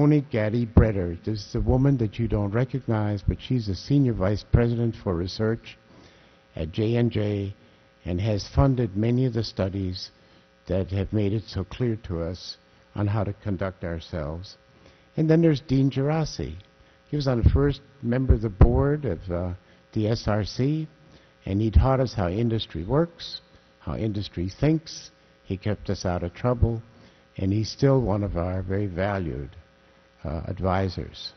Tony Gaddy Breder. This is a woman that you don't recognize, but she's a senior vice president for research at J&J and has funded many of the studies that have made it so clear to us on how to conduct ourselves. And then there's Dean Gerasi. He was on the first member of the board of the SRC, and he taught us how industry works, how industry thinks. He kept us out of trouble, and he's still one of our very valued advisors.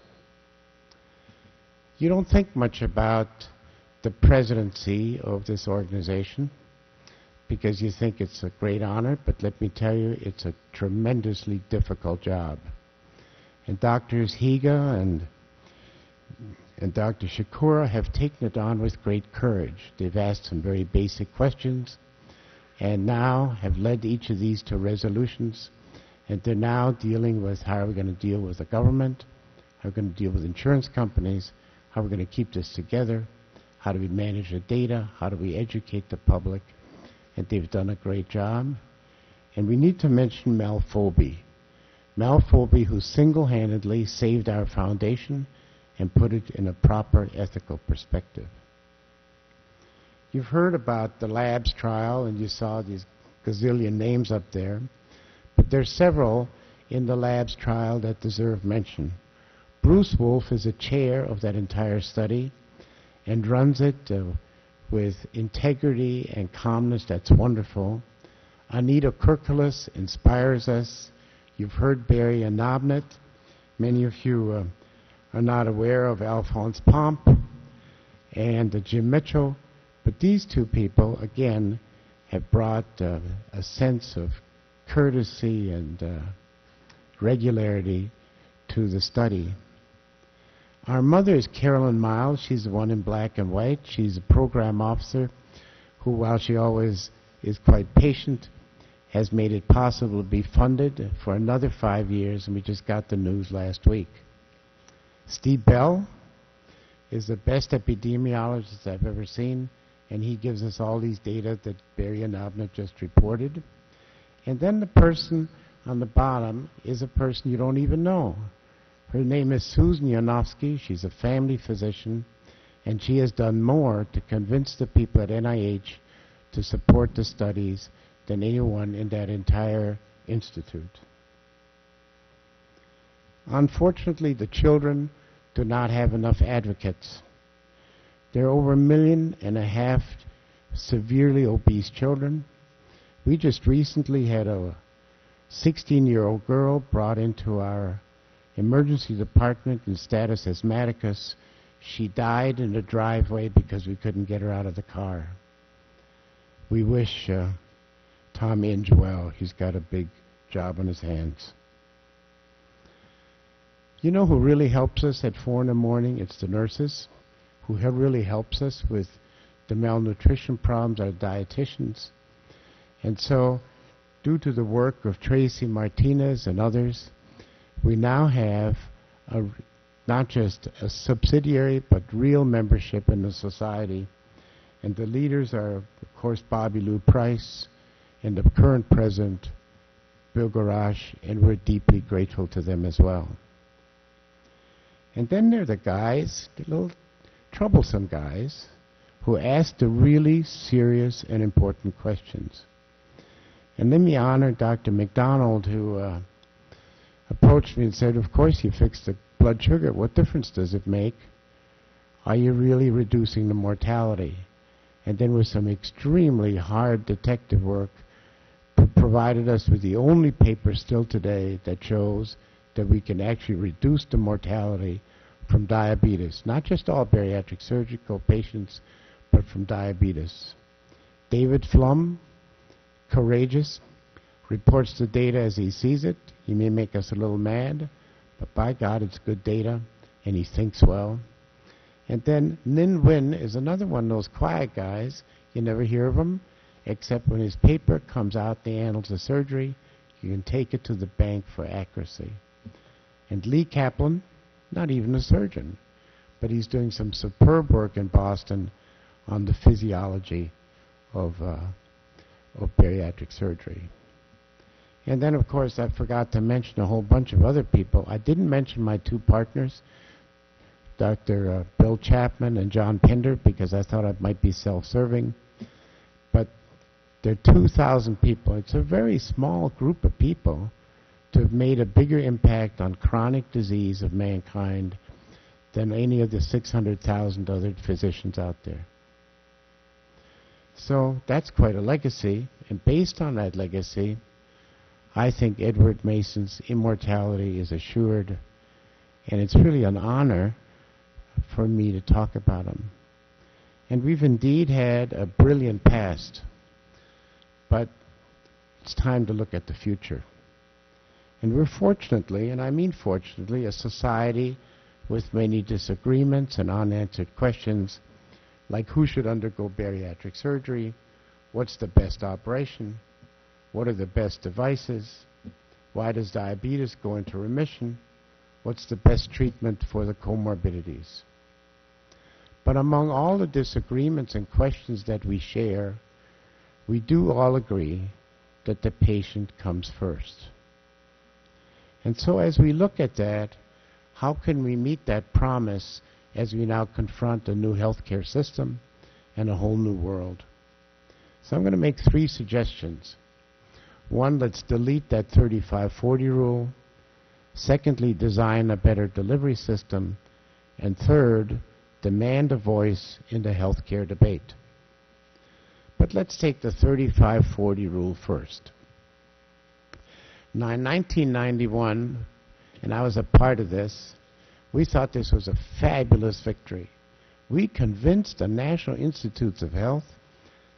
You don't think much about the presidency of this organization because you think it's a great honor, but let me tell you, it's a tremendously difficult job. And Drs. Higa and Dr. Shakura have taken it on with great courage. They've asked some very basic questions and now have led each of these to resolutions. And they're now dealing with how are we going to deal with the government, how are we going to deal with insurance companies, how are we going to keep this together, how do we manage the data, how do we educate the public. And they've done a great job. And we need to mention Mel Folby. Mel Folby, who single-handedly saved our foundation and put it in a proper ethical perspective. You've heard about the labs trial, and you saw these gazillion names up there. But there's several in the labs trial that deserve mention. Bruce Wolfe is a chair of that entire study and runs it with integrity and calmness. That's wonderful. Anita Kirkulis inspires us. You've heard Barry Anobnet. Many of you are not aware of Alphonse Pomp and Jim Mitchell, but these two people, again, have brought a sense of courtesy and regularity to the study. Our mother is Carolyn Miles. She's the one in black and white. She's a program officer who, while she always is quite patient, has made it possible to be funded for another 5 years, and we just got the news last week. Steve Bell is the best epidemiologist I've ever seen, and he gives us all these data that Barry Anobnet just reported. And then the person on the bottom is a person you don't even know. Her name is Susan Yanofsky. She's a family physician, and she has done more to convince the people at NIH to support the studies than anyone in that entire institute. Unfortunately, the children do not have enough advocates. There are over 1.5 million severely obese children. We just recently had a 16-year-old girl brought into our emergency department in status asthmaticus. She died in the driveway because we couldn't get her out of the car. We wish Tom Inge well. He's got a big job on his hands. You know who really helps us at 4 in the morning? It's the nurses who really helps us with the malnutrition problems, our dietitians. And so, due to the work of Tracy Martinez and others, we now have not just a subsidiary, but real membership in the society. And the leaders are, of course, Bobby Lou Price and the current president, Bill Garash, and we're deeply grateful to them as well. And then there are the guys, the little troublesome guys, who ask the really serious and important questions. And let me honor Dr. McDonald, who approached me and said, of course you fix the blood sugar. What difference does it make? Are you really reducing the mortality? And then with some extremely hard detective work, provided us with the only paper still today that shows that we can actually reduce the mortality from diabetes. Not just all bariatric surgical patients, but from diabetes. David Flum, courageous, reports the data as he sees it. He may make us a little mad, but by God, it's good data, and he thinks well. And then Nin Win is another one of those quiet guys. You never hear of him, except when his paper comes out, the Annals of Surgery, you can take it to the bank for accuracy. And Lee Kaplan, not even a surgeon, but he's doing some superb work in Boston on the physiology of bariatric surgery. And then, of course, I forgot to mention a whole bunch of other people. I didn't mention my two partners, Dr. Bill Chapman and John Pender, because I thought I might be self-serving. But there are 2,000 people. It's a very small group of people to have made a bigger impact on chronic disease of mankind than any of the 600,000 other physicians out there. So that's quite a legacy, and based on that legacy, I think Edward Mason's immortality is assured, and it's really an honor for me to talk about him. And we've indeed had a brilliant past, but it's time to look at the future. And we're fortunately, and I mean fortunately, a society with many disagreements and unanswered questions, like who should undergo bariatric surgery, what's the best operation, what are the best devices, why does diabetes go into remission, what's the best treatment for the comorbidities. But among all the disagreements and questions that we share, we do all agree that the patient comes first. And so as we look at that, how can we meet that promise as we now confront a new healthcare system and a whole new world? So I'm going to make 3 suggestions. 1, let's delete that 35-40 rule. Secondly, design a better delivery system. And third, demand a voice in the healthcare debate. But let's take the 35-40 rule first. Now, in 1991, and I was a part of this, we thought this was a fabulous victory. We convinced the National Institutes of Health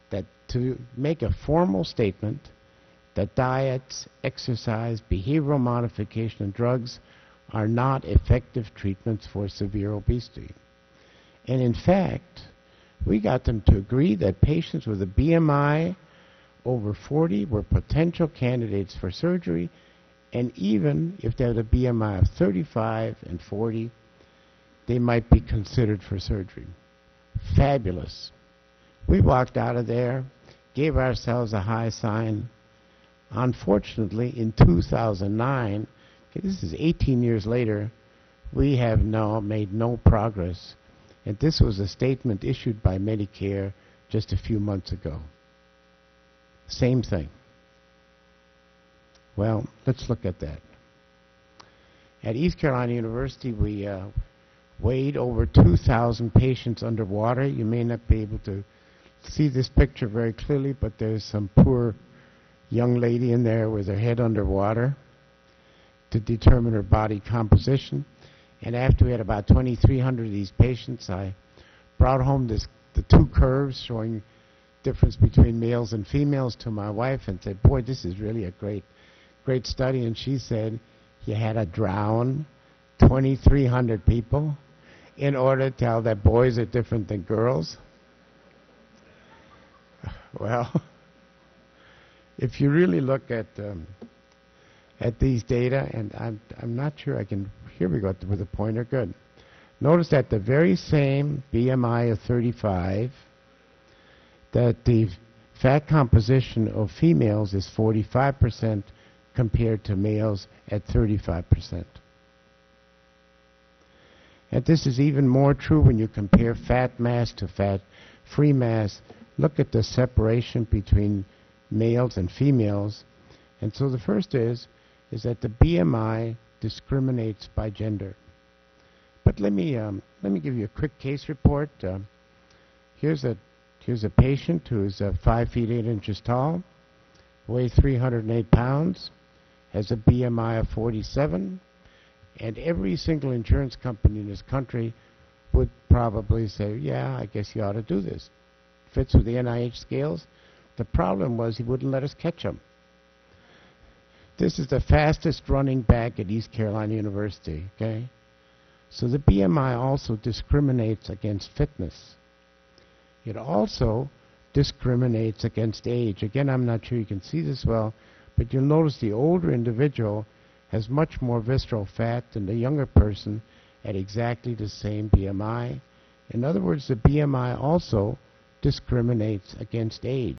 that to make a formal statement that diets, exercise, behavioral modification, and drugs are not effective treatments for severe obesity. And in fact, we got them to agree that patients with a BMI over 40 were potential candidates for surgery, and even if they had a BMI of 35 and 40, they might be considered for surgery. Fabulous. We walked out of there, gave ourselves a high sign. Unfortunately, in 2009, okay, this is 18 years later, we have now made no progress. And this was a statement issued by Medicare just a few months ago. Same thing. Well, let's look at that. At East Carolina University, we weighed over 2,000 patients underwater. You may not be able to see this picture very clearly, but there's some poor young lady in there with her head underwater to determine her body composition. And after we had about 2,300 of these patients, I brought home the 2 curves showing difference between males and females to my wife and said, boy, this is really a great study. And she said, you had to drown 2,300 people in order to tell that boys are different than girls? Well, if you really look at these data, and I'm not sure I can, here we go with a pointer, good. Notice that the very same BMI of 35, that the fat composition of females is 45% compared to males at 35%. And this is even more true when you compare fat mass to fat-free mass. Look at the separation between males and females. And so the first is that the BMI discriminates by gender. But let me give you a quick case report. Here's a patient who's 5 feet 8 inches tall, weighs 308 pounds, has a BMI of 47, and every single insurance company in this country would probably say, yeah, I guess you ought to do this. Fits with the NIH scales. The problem was he wouldn't let us catch him. This is the fastest running back at East Carolina University, okay? So the BMI also discriminates against fitness. It also discriminates against age. Again, I'm not sure you can see this well, but you'll notice the older individual has much more visceral fat than the younger person at exactly the same BMI. In other words, the BMI also discriminates against age.